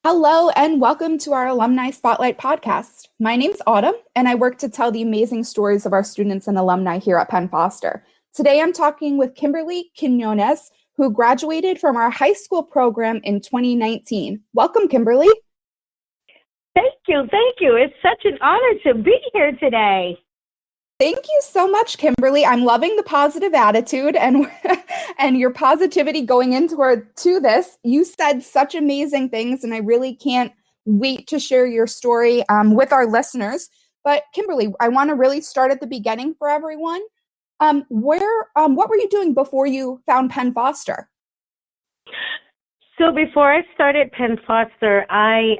Hello, and welcome to our Alumni Spotlight podcast. My name's Autumn, and I work to tell the amazing stories of our students and alumni here at Penn Foster. Today, I'm talking with Kimberly Quinonez, who graduated from our high school program in 2019. Welcome, Kimberly. Thank you. Thank you. It's such an honor to be here today. Thank you so much, Kimberly. I'm loving the positive attitude and and your positivity going into this. You said such amazing things, and I really can't wait to share your story with our listeners. But Kimberly, I want to really start at the beginning for everyone. What were you doing before you found Penn Foster? So before I started Penn Foster, I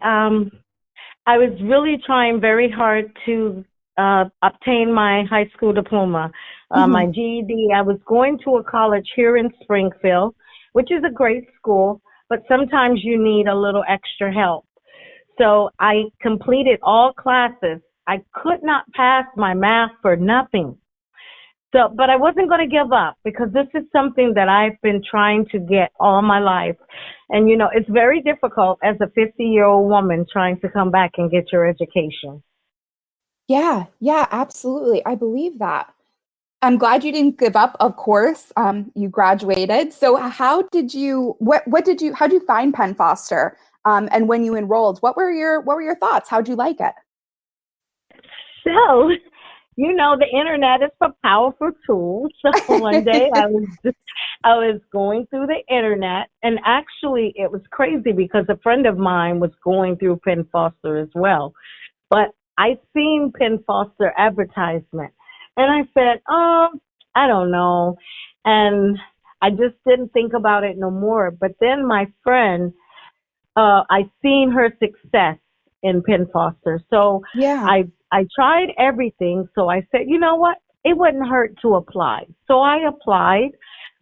was really trying very hard to obtain my high school diploma, my GED. I was going to a college here in Springfield, which is a great school, but sometimes you need a little extra help. So I completed all classes. I could not pass my math for nothing. But I wasn't going to give up because this is something that I've been trying to get all my life. And, it's very difficult as a 50-year-old woman trying to come back and get your education. Yeah, absolutely. I believe that. I'm glad you didn't give up, of course. You graduated. So how did you find Penn Foster? And when you enrolled, what were your thoughts? How'd you like it? So, the internet is a powerful tool. So one day I was going through the internet, and actually it was crazy because a friend of mine was going through Penn Foster as well. But I seen Penn Foster advertisement, and I said, I don't know. And I just didn't think about it no more. But then my friend, I seen her success in Penn Foster. So yeah, I tried everything. So I said, you know what? It wouldn't hurt to apply. So I applied.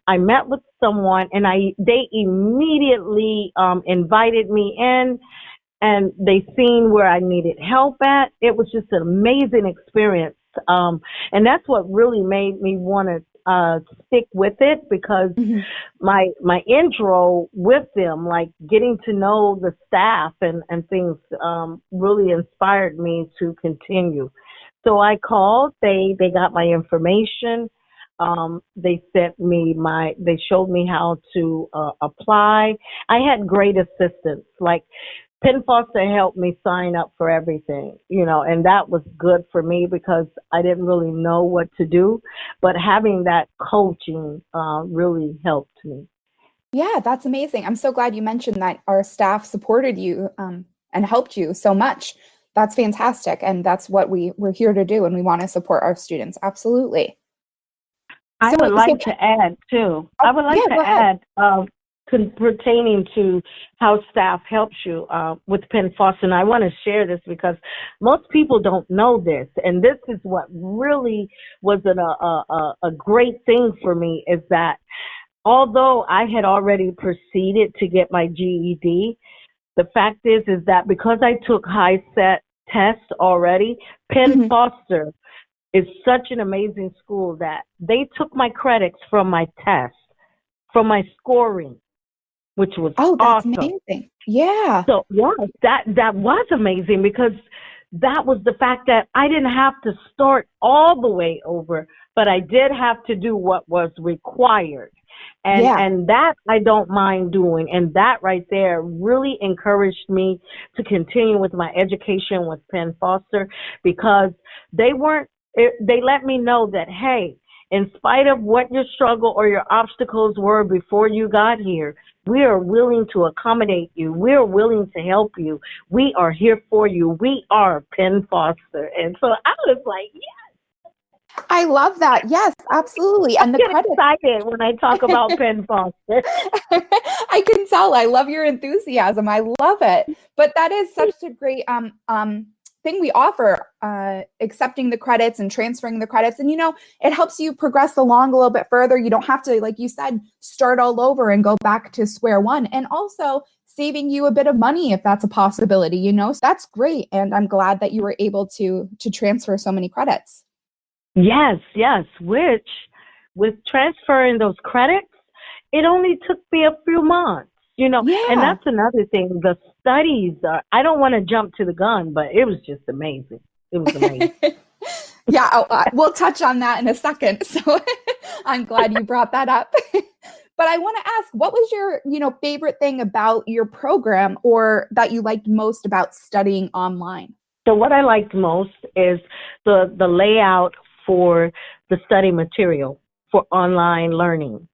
I met with someone, and they immediately invited me in. And they seen where I needed help at. It was just an amazing experience. And that's what really made me want to stick with it, because my intro with them, like getting to know the staff and things, really inspired me to continue. So I called, they got my information. They showed me how to apply. I had great assistance. Like, Penn Foster helped me sign up for everything, and that was good for me because I didn't really know what to do, but having that coaching really helped me. Yeah, that's amazing. I'm so glad you mentioned that our staff supported you and helped you so much. That's fantastic, and that's what we're here to do, and we want to support our students. Absolutely. I would like to add, too. I would like to add, pertaining to how staff helps you with Penn Foster. And I want to share this because most people don't know this. And this is what really was a great thing for me, is that although I had already proceeded to get my GED, the fact is that because I took high set tests already, Penn Foster is such an amazing school that they took my credits from my test, from my scoring, which was awesome. Amazing. Yeah. So that was amazing, because that was the fact that I didn't have to start all the way over, but I did have to do what was required. And that I don't mind doing. And that right there really encouraged me to continue with my education with Penn Foster, because they let me know that, hey, in spite of what your struggle or your obstacles were before you got here, we are willing to accommodate you. We are willing to help you. We are here for you. We are Penn Foster. And so I was like, yes. I love that. Yes, absolutely. And I get excited when I talk about Penn Foster. I can tell. I love your enthusiasm. I love it. But that is such a great thing we offer, accepting the credits and transferring the credits. And, it helps you progress along a little bit further. You don't have to, like you said, start all over and go back to square one. And also saving you a bit of money if that's a possibility, So that's great. And I'm glad that you were able to transfer so many credits. Yes. Which, with transferring those credits, it only took me a few months. And Yeah. that's another thing. The studies are, I don't want to jump to the gun, but it was just amazing. It was amazing. Yeah, we'll touch on that in a second. So I'm glad you brought that up. But I want to ask, what was your, favorite thing about your program or that you liked most about studying online? So what I liked most is the layout for the study material for online learning.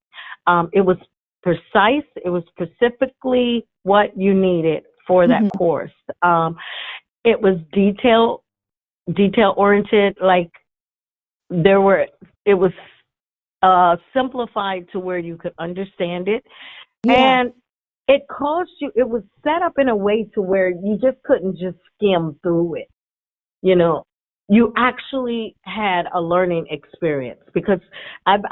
It was precise. It was specifically what you needed for that Hmm. course. It was detail oriented. Like it was simplified to where you could understand it. Yeah. And it was set up in a way to where you just couldn't just skim through it. You know, you actually had a learning experience because I've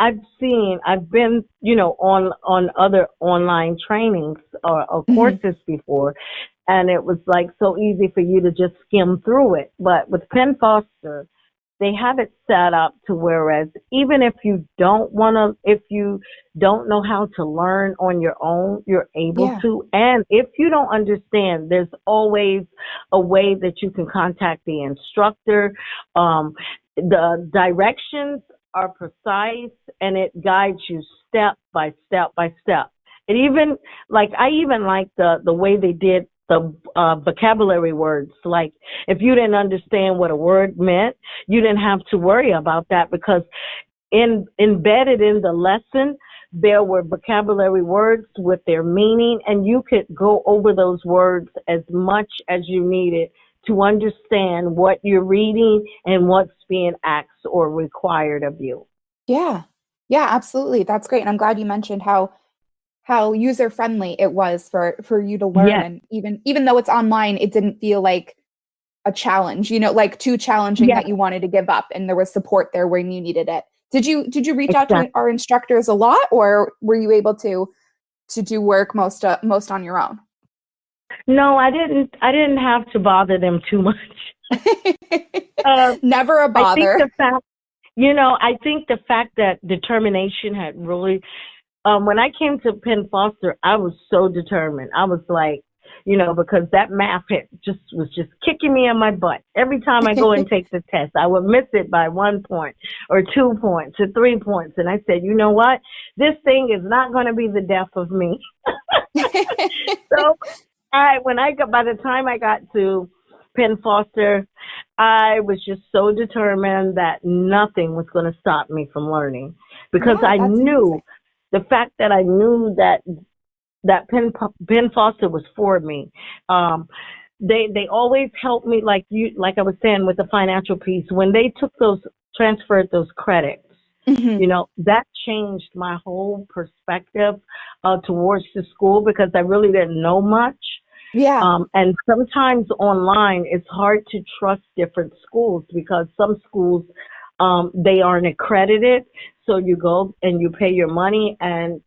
been, on other online trainings or Hmm. courses before, and it was like so easy for you to just skim through it. But with Penn Foster, they have it set up to whereas even if you don't know how to learn on your own, you're able Yeah. to. And if you don't understand, there's always a way that you can contact the instructor. The directions are precise and it guides you step by step by step. I even like the way they did the vocabulary words. Like if you didn't understand what a word meant, you didn't have to worry about that because embedded in the lesson, there were vocabulary words with their meaning, and you could go over those words as much as you needed to understand what you're reading and what's being asked or required of you. Yeah. Yeah, absolutely. That's great. And I'm glad you mentioned how user friendly it was for you to learn, Yes, and even though it's online, it didn't feel like a challenge, like too challenging yes, that you wanted to give up, and there was support there when you needed it. Did you reach out to exactly. our instructors a lot, or were you able to do work most on your own? No, I didn't. I didn't have to bother them too much. Um, Never a I think bother. the fact, I think the fact that determination had really, when I came to Penn Foster, I was so determined. I was like, because that math was just kicking me in my butt. Every time I go and take the test, I would miss it by 1 point or 2 points or 3 points. And I said, you know what? This thing is not going to be the death of me. So by the time I got to Penn Foster, I was just so determined that nothing was going to stop me from learning because Yeah, I that's knew amazing. the fact that I knew that Penn Foster was for me. They always helped me, like I was saying with the financial piece when they transferred those credits. Hmm. That changed my whole perspective towards the school because I really didn't know much. Yeah. And sometimes online, it's hard to trust different schools because some schools, they aren't accredited. So you go and you pay your money and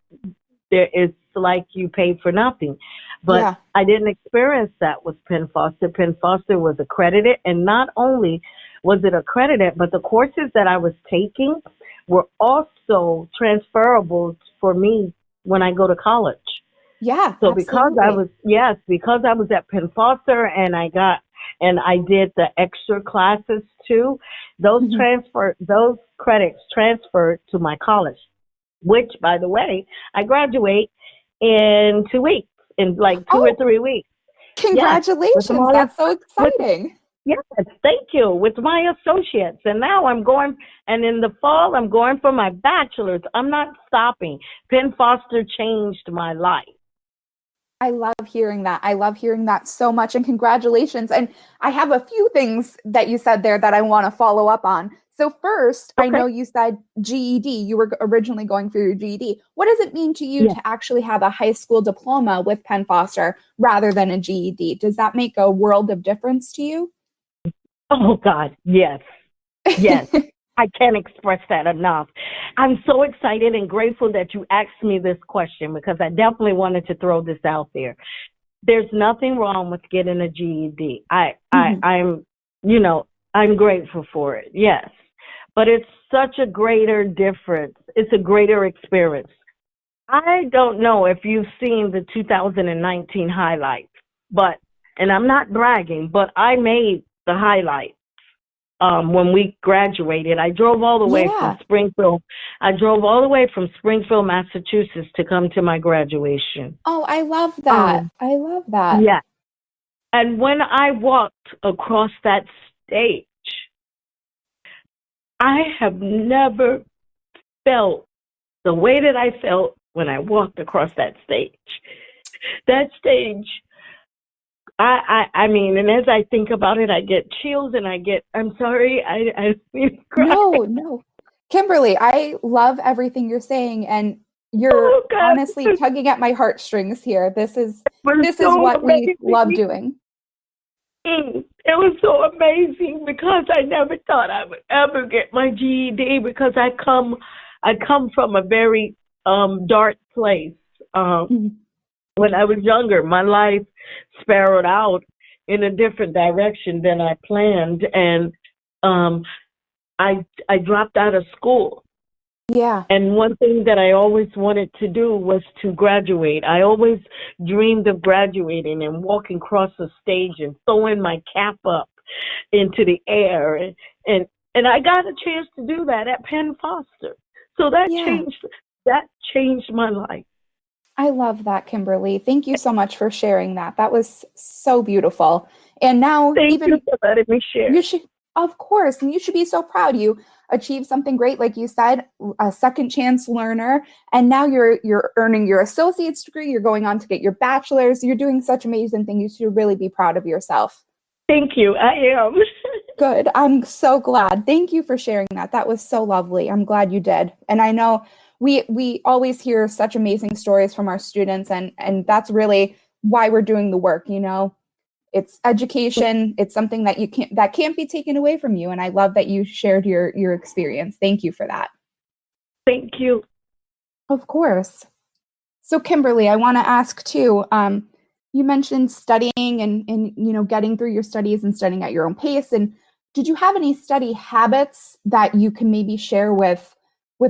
it's like you paid for nothing. But Yeah. I didn't experience that with Penn Foster. Penn Foster was accredited. And not only was it accredited, but the courses that I was taking were also transferable for me when I go to college. Yeah, So absolutely. because I was at Penn Foster and I did the extra classes too, Hmm. those credits transferred to my college, which by the way, I graduate in 2 weeks, in like 2 or 3 weeks. Yes, with Congratulations. my That's so with exciting. yes, thank you. With my associates. And now and in the fall I'm going for my bachelor's. I'm not stopping. Penn Foster changed my life. I love hearing that. I love hearing that so much. And congratulations. And I have a few things that you said there that I want to follow up on. So, first, I Okay. know you said GED. You were originally going for your GED. What does it mean to you Yes. to actually have a high school diploma with Penn Foster rather than a GED? Does that make a world of difference to you? Oh God, yes, yes. I can't express that enough. I'm so excited and grateful that you asked me this question because I definitely wanted to throw this out there. There's nothing wrong with getting a GED. Mhm. I'm, I'm grateful for it. Yes, but it's such a greater difference. It's a greater experience. I don't know if you've seen the 2019 highlights, and I'm not bragging, but I made the highlight when we graduated. I drove all the way from Yeah. Springfield. I drove all the way from Springfield, Massachusetts to come to my graduation. Oh, I love that. Um, I love that. yeah. And when I walked across that stage, I have never felt the way that I felt when I walked across that stage. That stage, I mean, and as I think about it, I get chills and I'm sorry, I really cry. No, no. Kimberly, I love everything you're saying, and you're Oh God, honestly tugging at my heartstrings here. This is it was so what we love amazing. doing. It was so amazing because I never thought I would ever get my GED because I come from a very dark place. Mhm. When I was younger, my life spiraled out in a different direction than I planned, and um, I dropped out of school. Yeah. And one thing that I always wanted to do was to graduate. I always dreamed of graduating and walking across the stage and throwing my cap up into the air, and I got a chance to do that at Penn Foster. So Yeah. that changed my life. I love that, Kimberly. Thank you so much for sharing that. That was so beautiful. And now, Thank you even for letting me share. you should, of course, and you should be so proud. You achieved something great, like you said, a second chance learner, and now you're earning your associate's degree. You're going on to get your bachelor's. You're doing such amazing things. You should really be proud of yourself. Thank you. I am. Good. I'm so glad. Thank you for sharing that. That was so lovely. I'm glad you did. And I know we always hear such amazing stories from our students, and that's really why we're doing the work, you know. It's education. It's something that can't be taken away from you. And I love that you shared your experience. Thank you for that. Thank you. Of course. So Kimberly, I want to ask too, you mentioned studying and getting through your studies and studying at your own pace. And did you have any study habits that you can maybe share with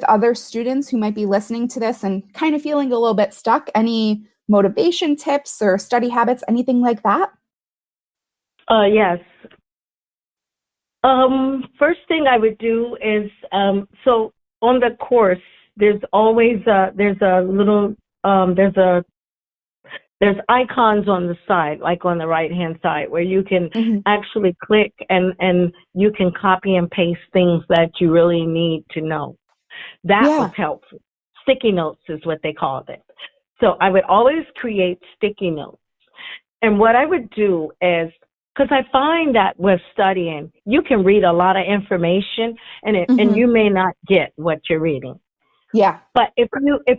other students who might be listening to this and kind of feeling a little bit stuck? Any motivation tips or study habits, anything like that? Yes. First thing I would do is so on the course there's always there's a little there's icons on the side, like on the right hand side, where you can actually click and you can copy and paste things that you really need to know. That was helpful. Sticky notes is what they called it. So I would always create sticky notes. And what I would do is, because I find that with studying, you can read a lot of information and you may not get what you're reading. Yeah. But if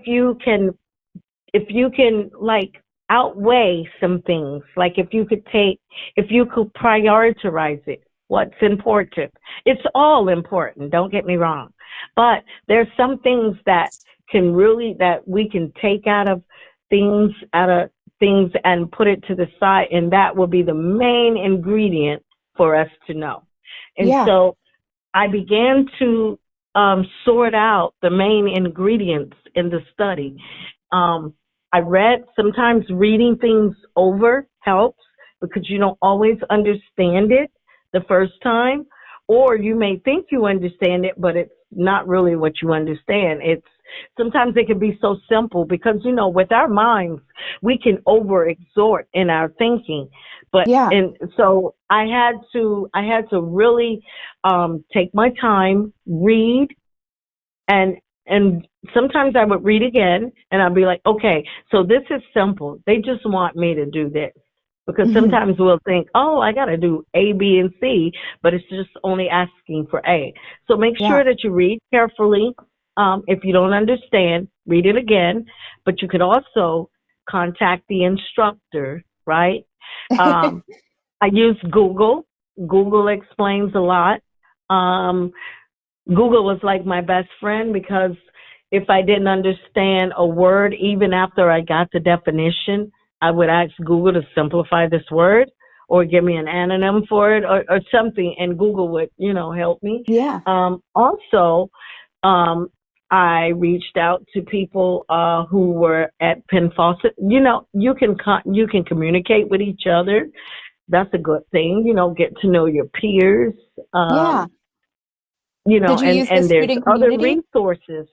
you can like outweigh some things, like if you could prioritize it, what's important. It's all important, don't get me wrong. But there's some things that we can take out of things and put it to the side, and that will be the main ingredient for us to know. And so I began to sort out the main ingredients in the study. Sometimes reading things over helps because you don't always understand it the first time, or you may think you understand it, but it's not really what you understand. Sometimes it can be so simple because, with our minds, we can overexert in our thinking. And so I had to really take my time, read, and sometimes I would read again and I'd be like, okay, so this is simple. They just want me to do this. Because sometimes we'll think, oh, I got to do A, B, and C, but it's just only asking for A. So make sure that you read carefully. If you don't understand, read it again. But you could also contact the instructor, right? I use Google. Google explains a lot. Google was like my best friend because if I didn't understand a word, even after I got the definition, I would ask Google to simplify this word or give me an anonym for it or something, and Google would, help me. Yeah. Also, I reached out to people who were at Penn Foster. You know, you can communicate with each other. That's a good thing. You know, get to know your peers. Yeah. You know, Did you use the and there's student other community? resources.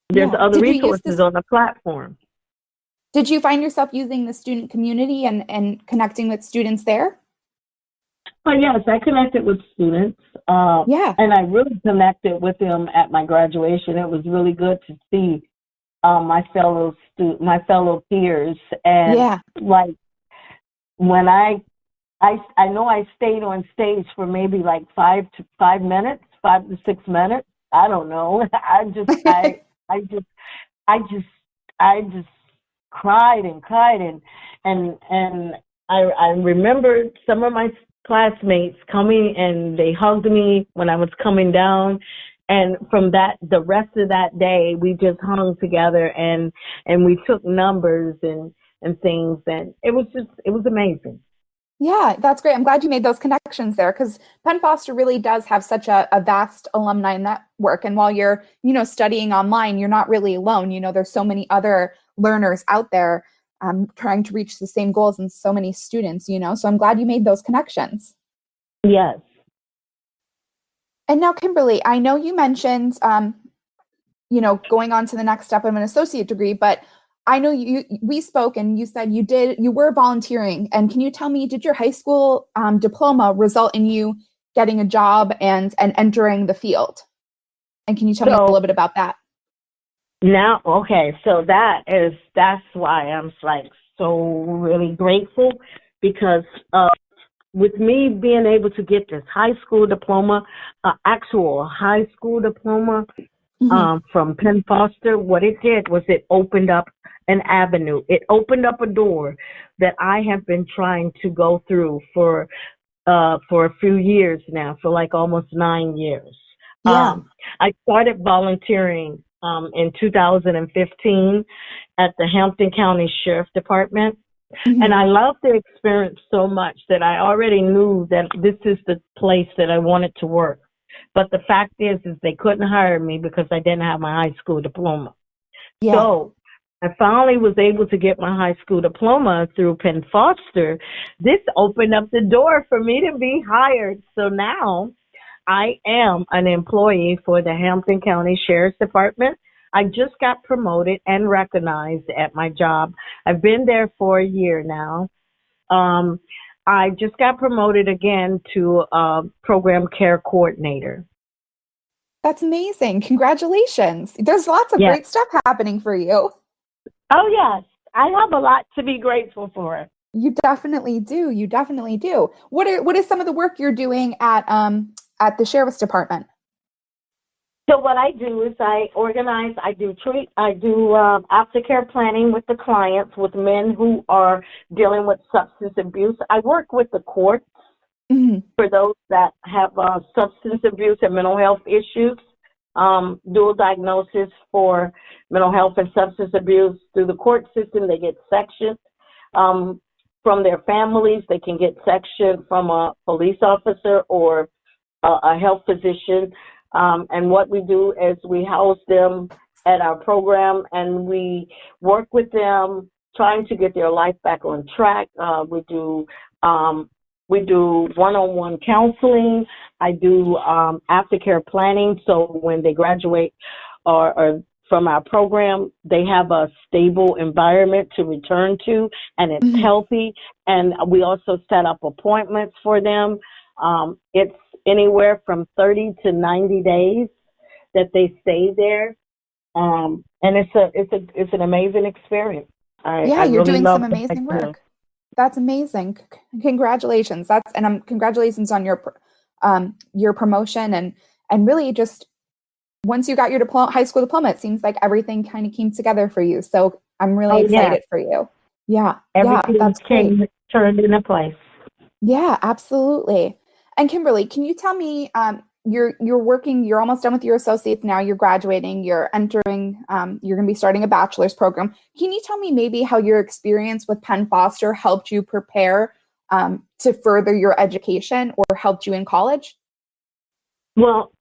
There's Yeah. other Did you use resources on the platform. did you find yourself using the student community and connecting with students there? But yes, I connected with students, Yeah. and I really connected with them at my graduation. It was really good to see my fellow peers, and Yeah. like when I know I stayed on stage for maybe like 5 to 6 minutes. I don't know. I just I just I just cried and cried and I remember some of my classmates coming and they hugged me when I was coming down, and from that the rest of that day we just hung together and we took numbers and things, and it was amazing. Yeah, that's great. I'm glad you made those connections there because Penn Foster really does have such a vast alumni network. And while you're, studying online, you're not really alone. There's so many other learners out there trying to reach the same goals and so many students, so I'm glad you made those connections. Yes. And now, Kimberly, I know you mentioned, going on to the next step of an associate degree, but I know we spoke and you said you were volunteering. And can you tell me, did your high school diploma result in you getting a job and entering the field? And can you tell me a little bit about that? Now, okay, so that's why I'm like so really grateful, because with me being able to get this high school diploma, actual high school diploma, from Penn Foster, what it did was it opened up an avenue. It opened up a door that I have been trying to go through for a few years now, for like almost 9 years. Yeah. I started volunteering in 2015 at the Hampton County Sheriff's Department. And I loved the experience so much that I already knew that this is the place that I wanted to work. But the fact is they couldn't hire me because I didn't have my high school diploma. Yeah. So I finally was able to get my high school diploma through Penn Foster. This opened up the door for me to be hired. So now I am an employee for the Hampton County Sheriff's Department. I just got promoted and recognized at my job. I've been there for a year now. I just got promoted again to program care coordinator. That's amazing. Congratulations. There's lots of great stuff happening for you. Oh, yes. I have a lot to be grateful for. You definitely do. You definitely do. What is some of the work you're doing at the Sheriff's Department? So what I do is I organize, I do aftercare planning with the clients, with men who are dealing with substance abuse. I work with the courts for those that have substance abuse and mental health issues, dual diagnosis for mental health and substance abuse. Through the court system, they get sectioned from their families. They can get sectioned from a police officer or a health physician. And what we do is we house them at our program and we work with them trying to get their life back on track. We do one-on-one counseling. I do aftercare planning. So when they graduate or from our program, they have a stable environment to return to, and it's healthy. And we also set up appointments for them. It's anywhere from 30 to 90 days that they stay there. And it's an amazing experience. You're really doing love some amazing work. That's amazing. Congratulations. Congratulations on your promotion and really just once you got your high school diploma, it seems like everything kind of came together for you. So I'm really excited for you. Yeah. Everything That's great. Turned into place. Yeah, absolutely. And Kimberly, can you tell me, you're working, you're almost done with your associates now, you're graduating, you're entering, you're going to be starting a bachelor's program. Can you tell me maybe how your experience with Penn Foster helped you prepare to further your education or helped you in college? Well,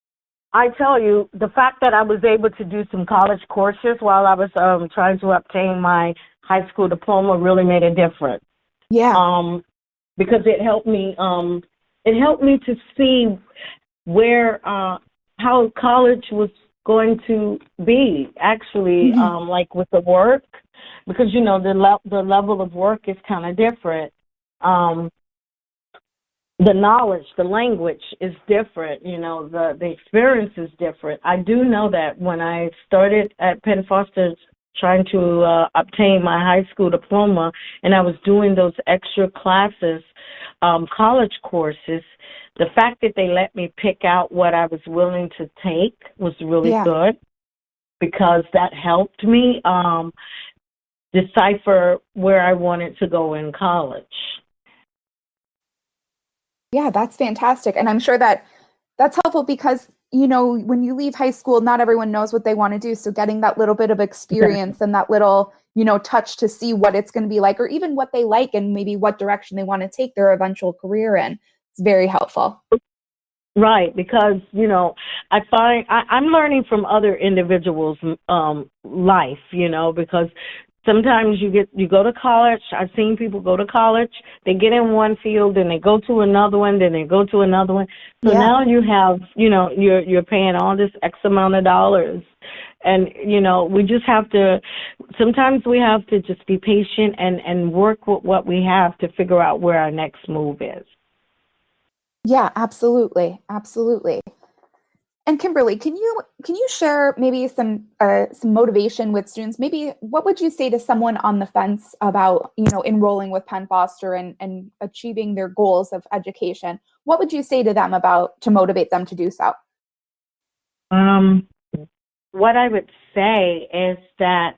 I tell you, the fact that I was able to do some college courses while I was trying to obtain my high school diploma really made a difference. Yeah. Because it helped me. It helped me to see where how college was going to be actually, like with the work, because you know the level of work is kind of different. The knowledge, the language is different, you know, the experience is different. I do know that when I started at Penn Foster trying to obtain my high school diploma, and I was doing those extra classes, college courses, the fact that they let me pick out what I was willing to take was really good, because that helped me decipher where I wanted to go in college. Yeah, that's fantastic. And I'm sure that that's helpful because, you know, when you leave high school, not everyone knows what they want to do. So getting that little bit of experience and that little, you know, touch to see what it's going to be like, or even what they like and maybe what direction they want to take their eventual career in. It's very helpful. Right, because, you know, I find I'm learning from other individuals' life, you know, because sometimes you go to college. I've seen people go to college, they get in one field, then they go to another one, then they go to another one. So now you have, you know, you're paying all this X amount of dollars. And, you know, we just have to, sometimes we have to just be patient and work with what we have to figure out where our next move is. Yeah, absolutely. Absolutely. And Kimberly, can you share maybe some motivation with students? Maybe what would you say to someone on the fence about, you know, enrolling with Penn Foster and achieving their goals of education? What would you say to them to motivate them to do so? What I would say is that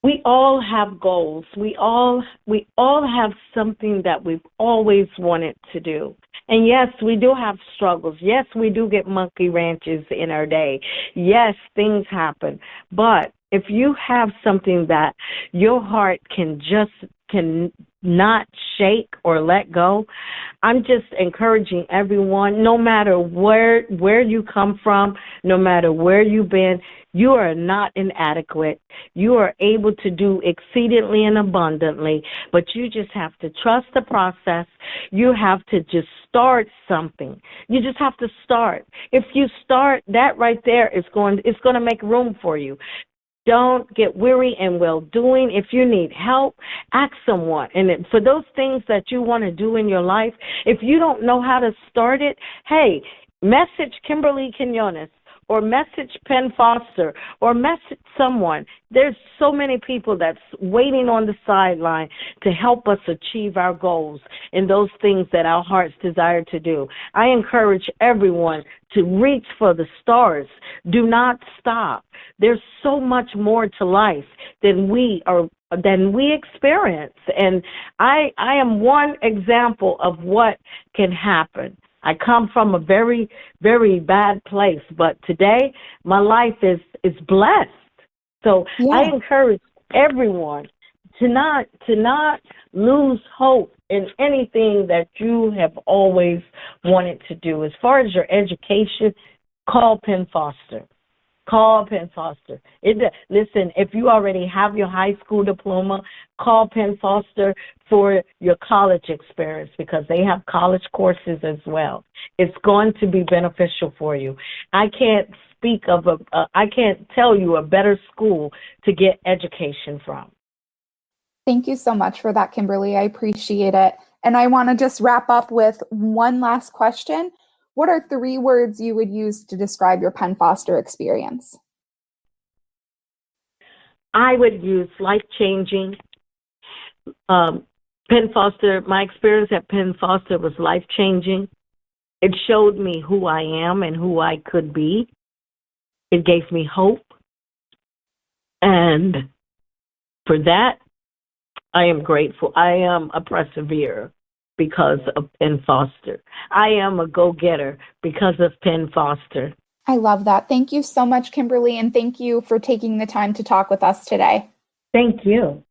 we all have goals. We all have something that we've always wanted to do. And yes, we do have struggles. Yes, we do get monkey wrenches in our day. Yes, things happen. But if you have something that your heart can not shake or let go, I'm just encouraging everyone, no matter where you come from, no matter where you've been, you are not inadequate. You are able to do exceedingly and abundantly, but you just have to trust the process. You have to just start something. You just have to start. If you start, that right there it's going to make room for you. Don't get weary in well-doing. If you need help, ask someone. And for those things that you want to do in your life, if you don't know how to start it, hey, message Kimberly Quinonez, or message Penn Foster, or message someone. There's so many people that's waiting on the sideline to help us achieve our goals and those things that our hearts desire to do. I encourage everyone to reach for the stars. Do not stop. There's so much more to life than we experience. And I am one example of what can happen. I come from a very, very bad place, but today my life is blessed. So I encourage everyone to not lose hope in anything that you have always wanted to do. As far as your education, call Penn Foster. Call Penn Foster. Listen, if you already have your high school diploma, call Penn Foster for your college experience, because they have college courses as well. It's going to be beneficial for you. I can't tell you a better school to get education from. Thank you so much for that, Kimberly. I appreciate it. And I want to just wrap up with one last question. What are 3 words you would use to describe your Penn Foster experience? I would use life-changing. Penn Foster, my experience at Penn Foster was life-changing. It showed me who I am and who I could be. It gave me hope. And for that, I am grateful. I am a perseverer because of Penn Foster. I am a go-getter because of Penn Foster. I love that. Thank you so much, Kimberly, and thank you for taking the time to talk with us today. Thank you.